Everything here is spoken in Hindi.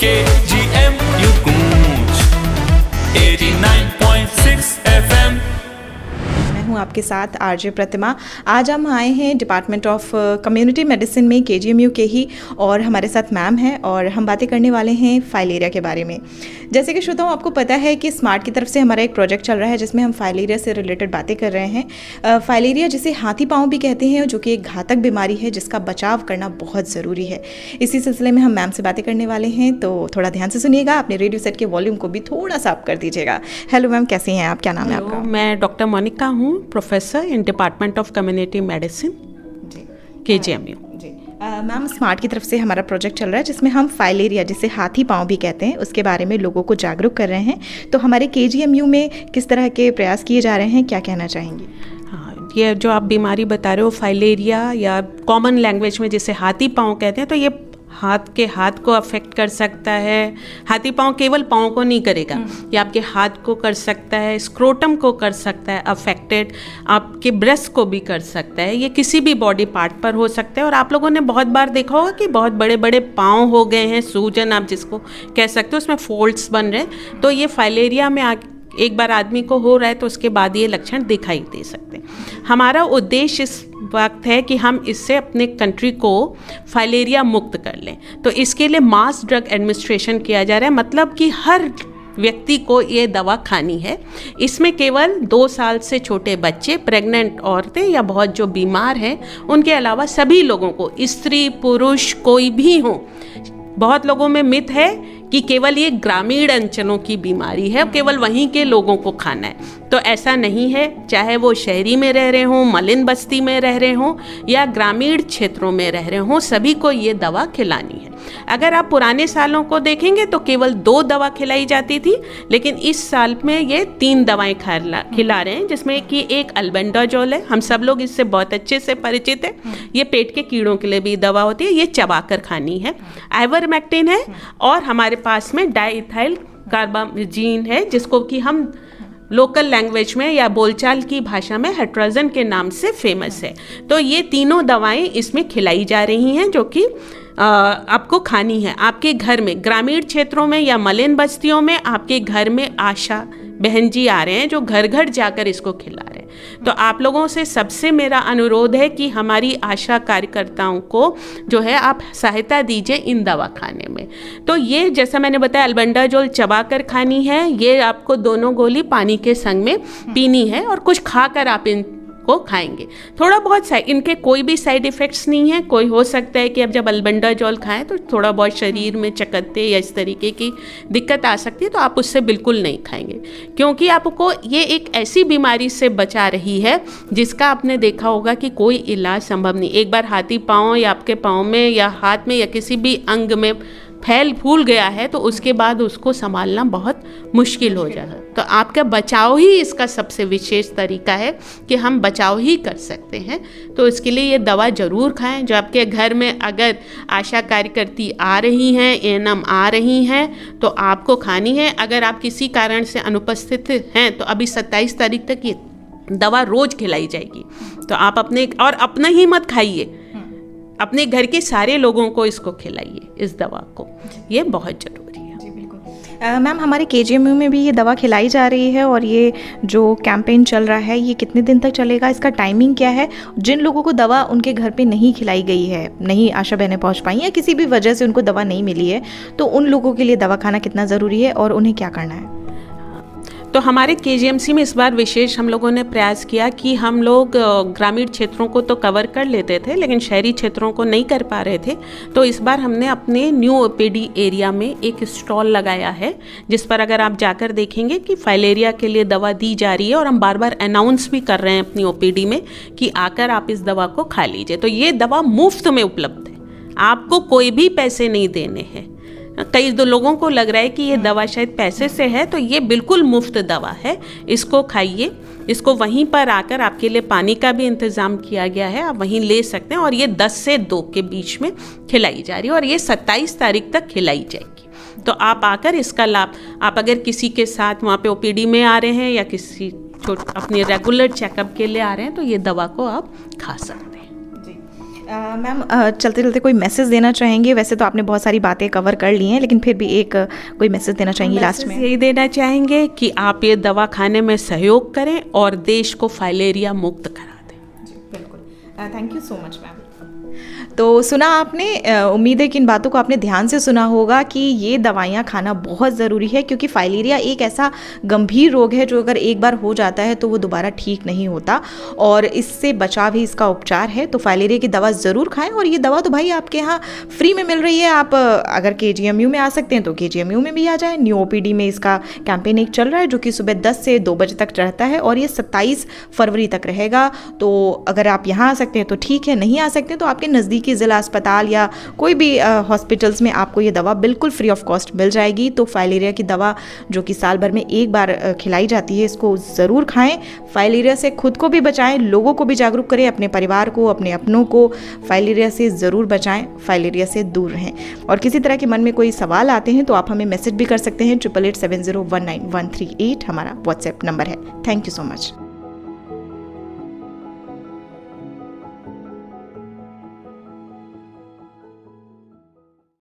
KGMU गूंज 89.6 FM। मैं हूं आपके साथ आरजे प्रतिमा। आज हम आए हैं डिपार्टमेंट ऑफ कम्युनिटी मेडिसिन में केजीएमयू के ही, और हमारे साथ मैम हैं और हम बातें करने वाले हैं फाइलेरिया के बारे में। जैसे कि श्रोताओं, आपको पता है कि स्मार्ट की तरफ से हमारा एक प्रोजेक्ट चल रहा है जिसमें हम फाइलेरिया से रिलेटेड बातें कर रहे हैं। फाइलेरिया जिसे हाथी पाँव भी कहते हैं, जो कि एक घातक बीमारी है जिसका बचाव करना बहुत ज़रूरी है। इसी सिलसिले में हम मैम से बातें करने वाले हैं, तो थोड़ा ध्यान से सुनिएगा। अपने रेडियो सेट के वॉल्यूम को भी थोड़ा सा अप कर दीजिएगा। हेलो मैम, कैसी हैं आप? क्या नाम है आपका? मैं डॉक्टर मोनिका हूँ, professor in department of community medicine KGMU. Ma'am, smart की तरफ से हमारा प्रोजेक्ट चल रहा है जिसमें हम फाइलेरिया, जिसे हाथी पाँव भी कहते हैं, उसके बारे में लोगों को जागरूक कर रहे हैं। तो हमारे केजीएमयू में किस तरह के प्रयास किए जा रहे हैं, क्या कहना चाहेंगी? हाँ, ये जो आप बीमारी बता रहे हो फाइलेरिया, या कॉमन लैंग्वेज में जिसे हाथी पाँव कहते हैं, तो ये हाथ को अफेक्ट कर सकता है। हाथी पाँव केवल पाँव को नहीं करेगा, ये आपके हाथ को कर सकता है, स्क्रोटम को कर सकता है अफेक्टेड, आपके ब्रेस्ट को भी कर सकता है, ये किसी भी बॉडी पार्ट पर हो सकता है। और आप लोगों ने बहुत बार देखा होगा कि बहुत बड़े बड़े पाँव हो गए हैं, सूजन आप जिसको कह सकते हो, उसमें फोल्ड्स बन रहे हैं। तो ये फाइलेरिया में एक बार आदमी को हो रहा है तो उसके बाद ये लक्षण दिखाई दे सकते हैं। हमारा उद्देश्य इस वक्त है कि हम इससे अपने कंट्री को फाइलेरिया मुक्त कर लें। तो इसके लिए मास ड्रग एडमिनिस्ट्रेशन किया जा रहा है, मतलब कि हर व्यक्ति को ये दवा खानी है। इसमें केवल 2 साल से छोटे बच्चे, प्रेग्नेंट औरतें या बहुत जो बीमार हैं, उनके अलावा सभी लोगों को, स्त्री पुरुष कोई भी हो। बहुत लोगों में मिथ है कि केवल ये ग्रामीण अंचलों की बीमारी है, केवल वहीं के लोगों को खाना है। तो ऐसा नहीं है, चाहे वो शहरी में रह रहे हों, मलिन बस्ती में रह रहे हों या ग्रामीण क्षेत्रों में रह रहे हों, सभी को ये दवा खिलानी है। अगर आप पुराने सालों को देखेंगे तो केवल 2 दवा खिलाई जाती थी, लेकिन इस साल में ये 3 दवाएं खिला रहे हैं, जिसमें कि एक अल्बेंडाजोल है, हम सब लोग इससे बहुत अच्छे से परिचित है। ये पेट के कीड़ों के लिए भी दवा होती है, ये चबाकर खानी है। आइवरमेक्टिन है, और हमारे पास में डाइइथाइल कार्बामेजीन है, जिसको कि हम लोकल लैंग्वेज में या बोलचाल की भाषा में हेट्रोजन के नाम से फेमस है। तो ये तीनों दवाएं इसमें खिलाई जा रही हैं, जो कि आपको खानी है आपके घर में। ग्रामीण क्षेत्रों में या मलिन बस्तियों में आपके घर में आशा बहन जी आ रहे हैं, जो घर घर जाकर इसको खिला रहे हैं। तो आप लोगों से सबसे मेरा अनुरोध है कि हमारी आशा कार्यकर्ताओं को जो है आप सहायता दीजिए इन दवा खाने में। तो ये जैसा मैंने बताया, अल्बेंडाजोल चबाकर खानी है, ये आपको 2 गोली पानी के संग में पीनी है, और कुछ खाकर आप को खाएंगे। थोड़ा बहुत इनके कोई भी साइड इफ़ेक्ट्स नहीं है। कोई हो सकता है कि अब जब अल्बेंडाजोल खाएं तो थोड़ा बहुत शरीर में चकत्ते या इस तरीके की दिक्कत आ सकती है, तो आप उससे बिल्कुल नहीं खाएंगे, क्योंकि आपको ये एक ऐसी बीमारी से बचा रही है जिसका आपने देखा होगा कि कोई इलाज संभव नहीं। एक बार हाथी पाँव या आपके पाँव में या हाथ में या किसी भी अंग में फूल गया है, तो उसके बाद उसको संभालना बहुत मुश्किल हो जाता है। तो आपका बचाव ही इसका सबसे विशेष तरीका है कि हम बचाव ही कर सकते हैं। तो इसके लिए ये दवा ज़रूर खाएं। जो आपके घर में अगर आशा कार्यकर्ती आ रही हैं, एएनएम आ रही हैं, तो आपको खानी है। अगर आप किसी कारण से अनुपस्थित हैं तो अभी 27 तारीख तक ये दवा रोज़ खिलाई जाएगी। तो आप अपना ही मत खाइए, अपने घर के सारे लोगों को इसको खिलाइए, इस दवा को। ये बहुत ज़रूरी है। जी बिल्कुल। मैम, हमारे केजीएमयू में भी ये दवा खिलाई जा रही है, और ये जो कैंपेन चल रहा है ये कितने दिन तक चलेगा? इसका टाइमिंग क्या है? जिन लोगों को दवा उनके घर पे नहीं खिलाई गई है, नहीं आशा बहनें पहुंच पाई या किसी भी वजह से उनको दवा नहीं मिली है, तो उन लोगों के लिए दवा खाना कितना ज़रूरी है और उन्हें क्या करना है? तो हमारे केजीएमसी में इस बार विशेष हम लोगों ने प्रयास किया कि हम लोग ग्रामीण क्षेत्रों को तो कवर कर लेते थे, लेकिन शहरी क्षेत्रों को नहीं कर पा रहे थे। तो इस बार हमने अपने न्यू ओपीडी एरिया में एक स्टॉल लगाया है, जिस पर अगर आप जाकर देखेंगे कि फाइलेरिया के लिए दवा दी जा रही है, और हम बार बार अनाउंस भी कर रहे हैं अपनी ओपीडी में कि आकर आप इस दवा को खा लीजिए। तो ये दवा मुफ्त में उपलब्ध है, आपको कोई भी पैसे नहीं देने हैं। कई लोगों को लग रहा है कि ये दवा शायद पैसे से है, तो ये बिल्कुल मुफ्त दवा है। इसको खाइए। इसको वहीं पर आकर आपके लिए पानी का भी इंतज़ाम किया गया है, आप वहीं ले सकते हैं। और ये 10 से 2 के बीच में खिलाई जा रही है, और ये 27 तारीख तक खिलाई जाएगी। तो आप आकर इसका लाभ, आप अगर किसी के साथ वहाँ पे ओपीडी में आ रहे हैं या किसी अपने रेगुलर चेकअप के लिए आ रहे हैं, तो ये दवा को आप खा सकते हैं। मैम चलते चलते कोई मैसेज देना चाहेंगे? वैसे तो आपने बहुत सारी बातें कवर कर ली हैं, लेकिन फिर भी एक कोई मैसेज देना चाहेंगी लास्ट में? यही देना चाहेंगे कि आप ये दवा खाने में सहयोग करें और देश को फाइलेरिया मुक्त करा दें। बिल्कुल, thank you so much ma'am. तो सुना आपने, उम्मीद है कि इन बातों को आपने ध्यान से सुना होगा कि ये दवाइयाँ खाना बहुत ज़रूरी है, क्योंकि फाइलेरिया एक ऐसा गंभीर रोग है जो अगर एक बार हो जाता है तो वो दोबारा ठीक नहीं होता, और इससे बचाव ही इसका उपचार है। तो फाइलेरिया की दवा ज़रूर खाएं, और ये दवा तो भाई आपके यहाँ फ्री में मिल रही है। आप अगर KGMU में आ सकते हैं तो KGMU में भी आ जाएँ। न्यू OPD में इसका कैंपेन एक चल रहा है जो कि सुबह 10 से 2 बजे तक रहता है, और ये 27 फरवरी तक रहेगा। तो अगर आप यहाँ आ सकते हैं तो ठीक है, नहीं आ सकते तो आपके नज़दीकी ज़िला अस्पताल या कोई भी हॉस्पिटल्स में आपको ये दवा बिल्कुल फ्री ऑफ कॉस्ट मिल जाएगी। तो फाइलेरिया की दवा जो कि साल भर में एक बार खिलाई जाती है, इसको ज़रूर खाएं। फाइलेरिया से खुद को भी बचाएं, लोगों को भी जागरूक करें, अपने परिवार को, अपने अपनों को फाइलेरिया से ज़रूर बचाएं, फाइलेरिया से दूर रहें। और किसी तरह के मन में कोई सवाल आते हैं तो आप हमें मैसेज भी कर सकते हैं। 8887019138 हमारा व्हाट्सएप नंबर है। Thank you so much.